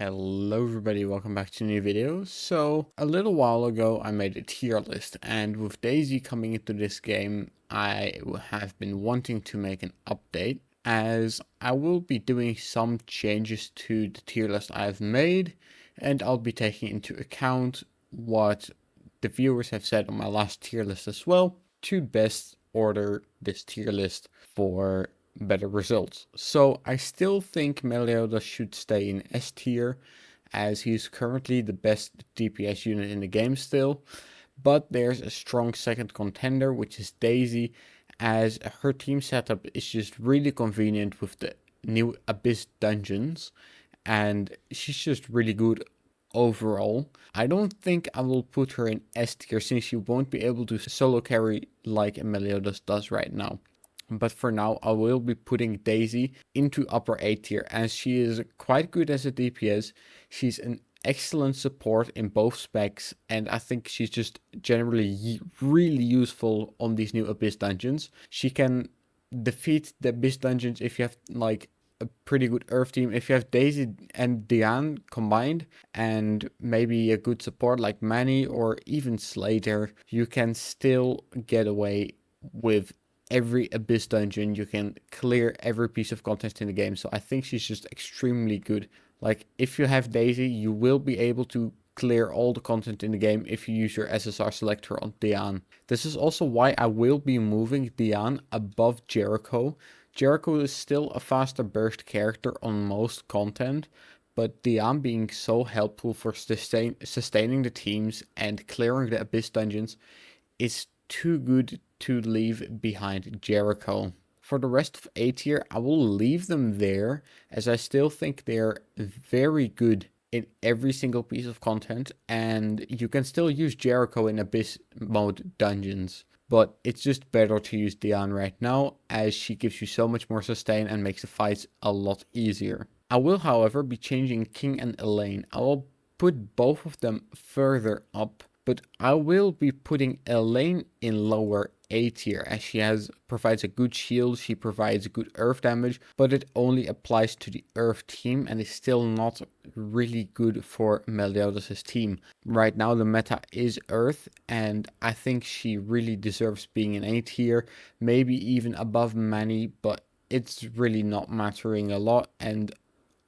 Hello everybody, welcome back to a new video. So a little while ago I made a tier list, and with Daisy coming into this game I have been wanting to make an update, as I will be doing some changes to the tier list I've made, and I'll be taking into account what the viewers have said on my last tier list as well, to best order this tier list for better results. So I still think Meliodas should stay in S tier, as he's currently the best DPS unit in the game still, but there's a strong second contender, which is Daisy, as her team setup is just really convenient with the new Abyss dungeons, and she's just really good overall. I don't think I will put her in S tier, since she won't be able to solo carry like Meliodas does right now. But for now, I will be putting Daisy into upper A tier, as she is quite good as a DPS. She's an excellent support in both specs, and I think she's just generally really useful on these new Abyss dungeons. She can defeat the Abyss dungeons if you have like a pretty good Earth team. If you have Daisy and Diane combined, and maybe a good support like Manny or even Slater, you can still get away with every Abyss dungeon. You can clear every piece of content in the game. So I think she's just extremely good. Like, if you have Daisy, you will be able to clear all the content in the game if you use your SSR selector on Diane. This is also why I will be moving Diane above Jericho. Jericho is still a faster burst character on most content, but Diane being so helpful for sustaining the teams and clearing the Abyss dungeons is too good to leave behind Jericho. For the rest of A tier, I will leave them there, as I still think they're very good in every single piece of content, and you can still use Jericho in Abyss mode dungeons. But it's just better to use Diane right now, as she gives you so much more sustain and makes the fights a lot easier. I will, however, be changing King and Elaine. I will put both of them further up, but I will be putting Elaine in lower A tier, as she provides a good shield, she provides good earth damage, but it only applies to the earth team and is still not really good for Meliodas' team. Right now the meta is earth, and I think she really deserves being in A tier, maybe even above Manny, but it's really not mattering a lot, and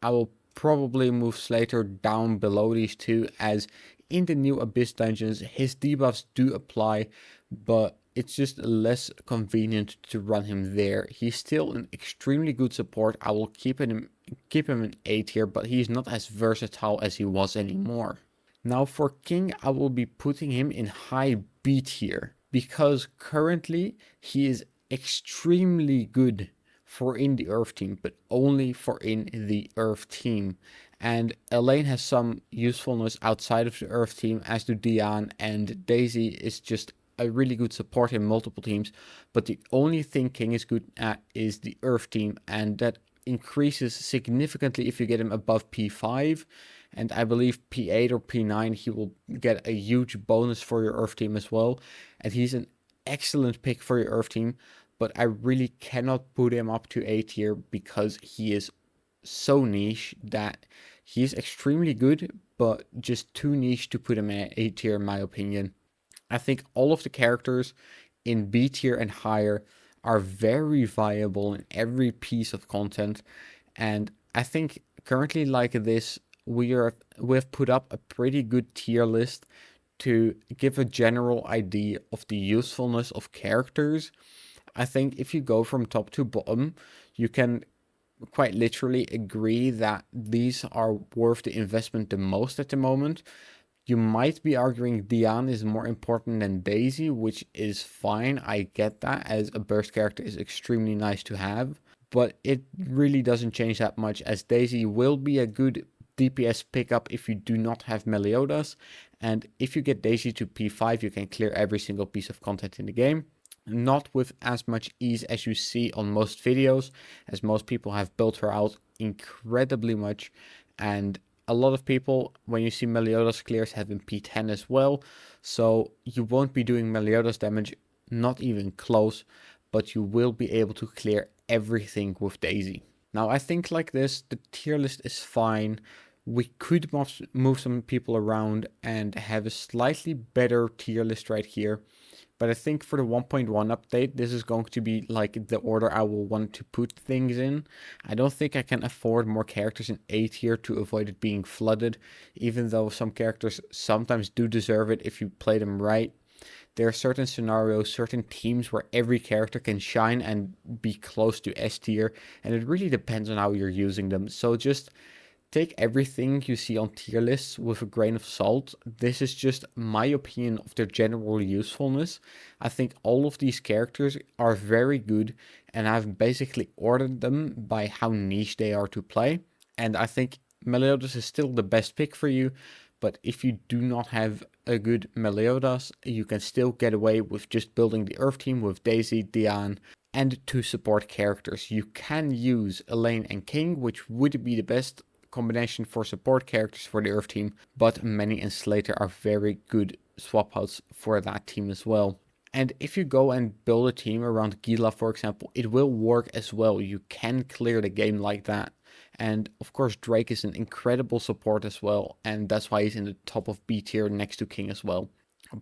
I will probably move Slater down below these two, as in the new Abyss dungeons his debuffs do apply, but it's just less convenient to run him there. He's still an extremely good support. I will keep him in A tier, but he's not as versatile as he was anymore. Now for King, I will be putting him in high B tier, because currently he is extremely good for in the Earth team, but only for in the Earth team. And Elaine has some usefulness outside of the Earth team, as do Diane, and Daisy is just a really good support in multiple teams. But the only thing King is good at is the Earth team, and that increases significantly if you get him above P5. And I believe P8 or P9 he will get a huge bonus for your Earth team as well. And he's an excellent pick for your Earth team, but I really cannot put him up to A tier, because he is so niche that he's extremely good, but just too niche to put him in A tier in my opinion. I think all of the characters in B tier and higher are very viable in every piece of content, and I think currently like this we've put up a pretty good tier list to give a general idea of the usefulness of characters. I think if you go from top to bottom, you can quite literally agree that these are worth the investment the most at the moment. You might be arguing Diane is more important than Daisy, which is fine. I get that, as a burst character is extremely nice to have, but it really doesn't change that much, as Daisy will be a good DPS pickup if you do not have Meliodas, and if you get Daisy to P5, you can clear every single piece of content in the game. Not with as much ease as you see on most videos, as most people have built her out incredibly much, and a lot of people, when you see Meliodas clears, have in P10 as well, so you won't be doing Meliodas damage, not even close, but you will be able to clear everything with Daisy. Now I think like this, the tier list is fine, we could move some people around and have a slightly better tier list right here. But I think for the 1.1 update, this is going to be like the order I will want to put things in. I don't think I can afford more characters in A tier to avoid it being flooded, even though some characters sometimes do deserve it if you play them right. There are certain scenarios, certain teams where every character can shine and be close to S tier, and it really depends on how you're using them. So just take everything you see on tier lists with a grain of salt. This is just my opinion of their general usefulness. I think all of these characters are very good, and I've basically ordered them by how niche they are to play. And I think Meliodas is still the best pick for you, but if you do not have a good Meliodas, you can still get away with just building the Earth team with Daisy, Diane, and two support characters. You can use Elaine and King, which would be the best combination for support characters for the Earth team, but Manny and Slater are very good swap outs for that team as well. And if you go and build a team around Gila, for example, it will work as well. You can clear the game like that. And of course, Drake is an incredible support as well, and that's why he's in the top of B tier next to King as well.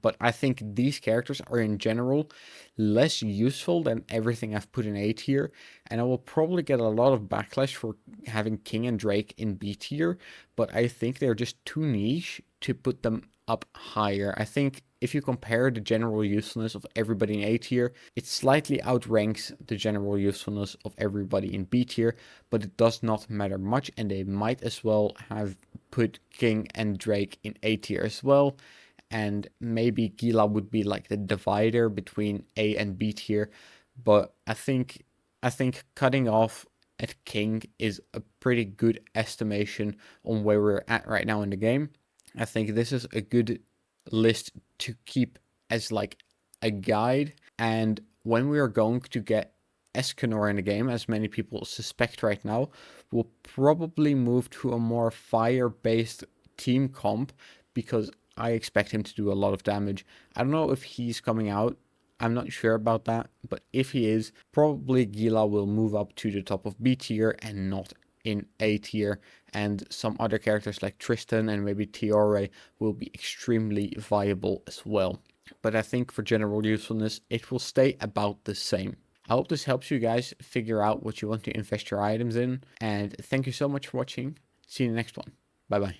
But I think these characters are in general less useful than everything I've put in A tier, and I will probably get a lot of backlash for having King and Drake in B tier, but I think they're just too niche to put them up higher. I think if you compare the general usefulness of everybody in A tier, it slightly outranks the general usefulness of everybody in B tier, but it does not matter much, and they might as well have put King and Drake in A tier as well. And maybe Gila would be like the divider between A and B tier, but I think cutting off at King is a pretty good estimation on where we're at right now in the game. I think this is a good list to keep as like a guide, and when we are going to get Escanor in the game, as many people suspect right now, we'll probably move to a more fire-based team comp because I expect him to do a lot of damage. I don't know if he's coming out. I'm not sure about that, but if he is, probably Gila will move up to the top of B tier and not in A tier, and some other characters like Tristan and maybe Tiore will be extremely viable as well. But I think for general usefulness, it will stay about the same. I hope this helps you guys figure out what you want to invest your items in, and thank you so much for watching. See you in the next one. Bye bye.